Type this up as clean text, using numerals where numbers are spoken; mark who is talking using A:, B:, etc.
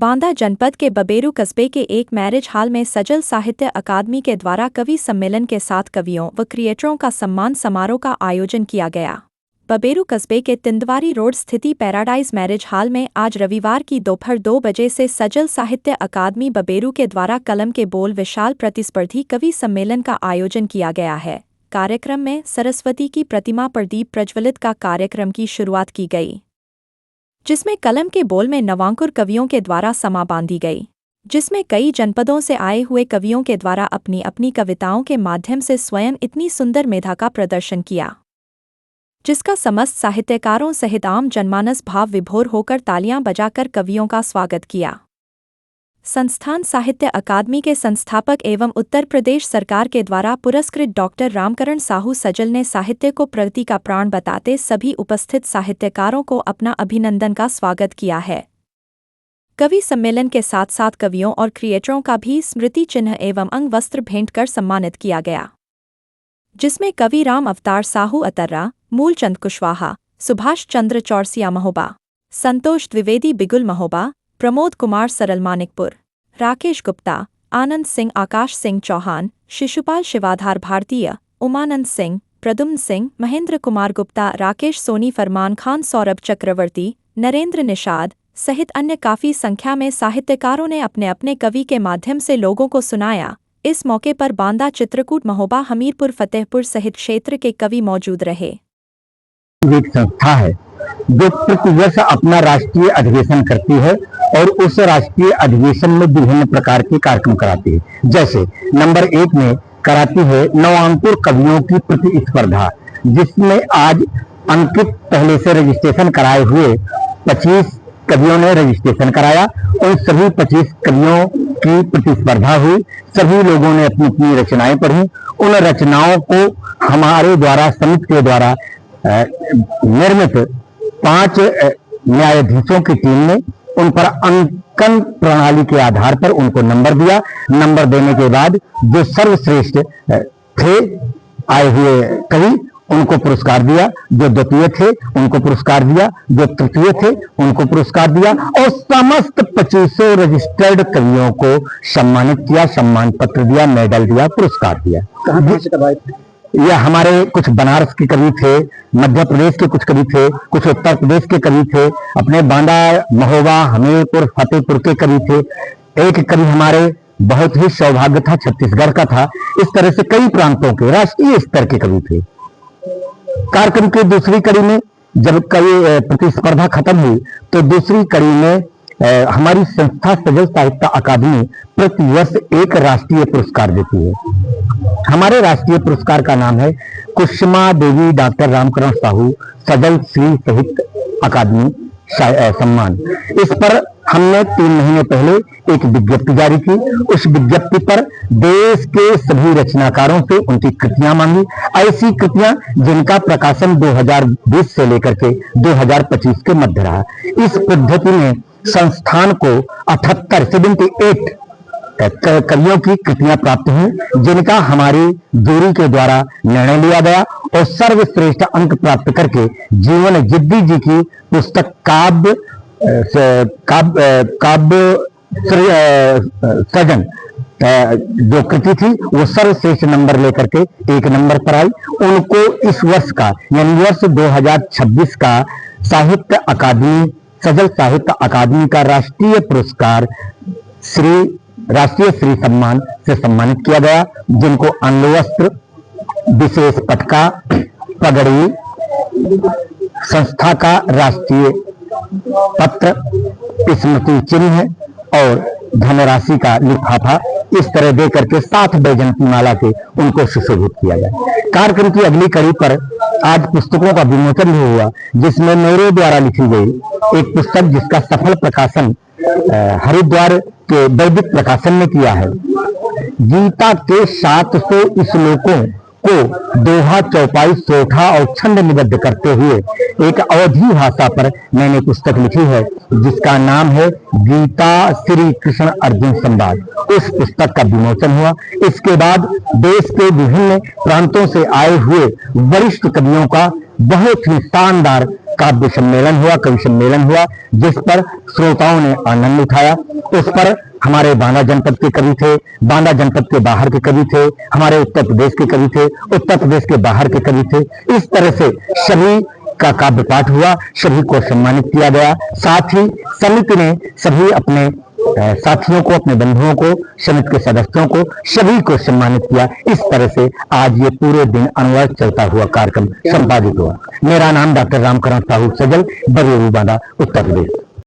A: बांदा जनपद के बबेरू कस्बे के एक मैरिज हॉल में सजल साहित्य अकादमी के द्वारा कवि सम्मेलन के साथ कवियों व क्रिएटरों का सम्मान समारोह का आयोजन किया गया। बबेरू कस्बे के तिंदवारी रोड स्थिति पैराडाइज मैरिज हॉल में आज रविवार की दोपहर 2 बजे से सजल साहित्य अकादमी बबेरू के द्वारा कलम के बोल विशाल प्रतिस्पर्धी कवि सम्मेलन का आयोजन किया गया है। कार्यक्रम में सरस्वती की प्रतिमा पर दीप प्रज्वलित का कार्यक्रम की शुरुआत की गई, जिसमें कलम के बोल में नवांकुर कवियों के द्वारा समा बांधी गई, जिसमें कई जनपदों से आए हुए कवियों के द्वारा अपनी अपनी कविताओं के माध्यम से स्वयं इतनी सुंदर मेधा का प्रदर्शन किया, जिसका समस्त साहित्यकारों सहित आम जनमानस भाव विभोर होकर तालियां बजाकर कवियों का स्वागत किया। संस्थान साहित्य अकादमी के संस्थापक एवं उत्तर प्रदेश सरकार के द्वारा पुरस्कृत डॉक्टर रामकरण साहू सजल ने साहित्य को प्रगति का प्राण बताते सभी उपस्थित साहित्यकारों को अपना अभिनंदन का स्वागत किया है। कवि सम्मेलन के साथ साथ कवियों और क्रिएटरों का भी स्मृति चिन्ह एवं अंग वस्त्र भेंट कर सम्मानित किया गया, जिसमें कवि राम अवतार साहू अतर्रा, मूलचंद कुशवाहा, सुभाष चंद्र चौरसिया महोबा, संतोष द्विवेदी बिगुल महोबा, प्रमोद कुमार सरल मानिकपुर, राकेश गुप्ता, आनंद सिंह, आकाश सिंह चौहान, शिशुपाल शिवाधार भारतीय, उमानंद सिंह, प्रद्युम्न सिंह, महेंद्र कुमार गुप्ता, राकेश सोनी, फरमान खान, सौरभ चक्रवर्ती, नरेंद्र निषाद सहित अन्य काफी संख्या में साहित्यकारों ने अपने अपने कवि के माध्यम से लोगों को सुनाया। इस मौके पर बांदा, चित्रकूट, महोबा, हमीरपुर, फतेहपुर सहित क्षेत्र के कवि मौजूद रहे।
B: एक संस्था है जो प्रतिवर्ष अपना राष्ट्रीय अधिवेशन करती है और उस राष्ट्रीय अधिवेशन में विभिन्न प्रकार के कार्यक्रम कराती है। जैसे नंबर 1 में कराती है नवांकुर कवियों की प्रतिस्पर्धा, जिसमें आज अंकित पहले से रजिस्ट्रेशन कराए हुए 25 कवियों ने रजिस्ट्रेशन कराया। उन सभी 25 कवियों की प्रतिस्पर्धा हुई। सभी लोगों ने अपनी अपनी रचनाएं पढ़ी। उन रचनाओं को हमारे द्वारा, समिति के द्वारा निर्मित 5 न्यायाधीशों की टीम ने उन पर अंकन प्रणाली के आधार पर उनको नंबर दिया। नंबर देने के बाद जो सर्वश्रेष्ठ थे आए हुए कवि, उनको पुरस्कार दिया। जो द्वितीय थे उनको पुरस्कार दिया, जो तृतीय थे उनको पुरस्कार दिया और समस्त 25 रजिस्टर्ड कवियों को सम्मानित किया, सम्मान पत्र दिया, मेडल दिया, पुरस्कार दिया।
C: कहाँ से करवाए थे?
B: यह हमारे कुछ बनारस के कवि थे, मध्य प्रदेश के कुछ कवि थे, कुछ उत्तर प्रदेश के कवि थे, अपने बांदा, महोबा, हमीरपुर, फतेहपुर के कवि थे। एक कवि हमारे बहुत ही सौभाग्य था, छत्तीसगढ़ का था। इस तरह से कई प्रांतों के राष्ट्रीय स्तर के कवि थे। कार्यक्रम की दूसरी कड़ी में जब कवि प्रतिस्पर्धा खत्म हुई तो दूसरी कड़ी में हमारी संस्था सजल साहित्य अकादमी प्रतिवर्ष एक राष्ट्रीय पुरस्कार देती है। हमारे राष्ट्रीय पुरस्कार का नाम है कुसुमा देवी डॉक्टर रामकरण साहू सजल श्री साहित्य अकादमी सम्मान। इस पर हमने 3 महीने पहले एक विज्ञप्ति जारी की। उस विज्ञप्ति पर देश के सभी रचनाकारों से उनकी कृतियां मांगी, ऐसी कृतियां जिनका प्रकाशन 2020 से लेकर के 2025 के मध्य रहा। इस पद्धति में संस्थान को 78 कवियों की कृतियां प्राप्त हुई, जिनका हमारी दूरी के द्वारा निर्णय लिया गया और सर्वश्रेष्ठ अंक प्राप्त करके जीवन जिद्दी जी की पुस्तक काव्य सृजन जो कृति थी वो सर्वश्रेष्ठ नंबर लेकर के 1 नंबर पर आई। उनको इस वर्ष का यानी वर्ष 2026 का साहित्य अकादमी, सजल साहित्य अकादमी का राष्ट्रीय पुरस्कार राष्ट्रीय श्री सम्मान से सम्मानित किया गया, जिनको अंगवस्त्र, विशेष पटका, पगड़ी, संस्था का राष्ट्रीय पत्र, स्मृति चिन्ह और धनराशि का लिफाफा इस तरह दे करके 7 बैजंती माला के उनको सुशोभित किया गया। कार्यक्रम की अगली कड़ी पर आज पुस्तकों का विमोचन भी हुआ, जिसमें मेरे द्वारा लिखी गई एक पुस्तक जिसका सफल प्रकाशन हरिद्वार के वैदिक प्रकाशन में किया है। गीता के 700 श्लोकों को दोहा, चौपाई, सोठा और छंद निबद्ध करते हुए एक अवधी भाषा पर मैंने पुस्तक लिखी है, जिसका नाम है गीता श्री कृष्ण अर्जुन संवाद। उस पुस्तक का विमोचन हुआ। इसके बाद देश के विभिन्न प्रांतों से आए हुए वरिष्ठ कवियों का बहुत ही शानदार काव्य सम्मेलन हुआ, कवि सम्मेलन हुआ, जिस पर श्रोताओं ने आनंद उठाया। उस पर हमारे बांदा जनपद के कवि थे, बांदा जनपद के बाहर के कवि थे, हमारे उत्तर प्रदेश के कवि थे, उत्तर प्रदेश के बाहर के कवि थे। इस तरह से सभी का काव्य पाठ हुआ, सभी को सम्मानित किया गया। साथ ही समिति ने सभी अपने साथियों को, अपने बंधुओं को, समिति के सदस्यों को, सभी को सम्मानित किया। इस तरह से आज ये पूरे दिन अनवरत चलता हुआ कार्यक्रम संपादित हुआ। मेरा नाम डॉक्टर रामकरण साहू सजल, बरेरू बांदा, उत्तर प्रदेश।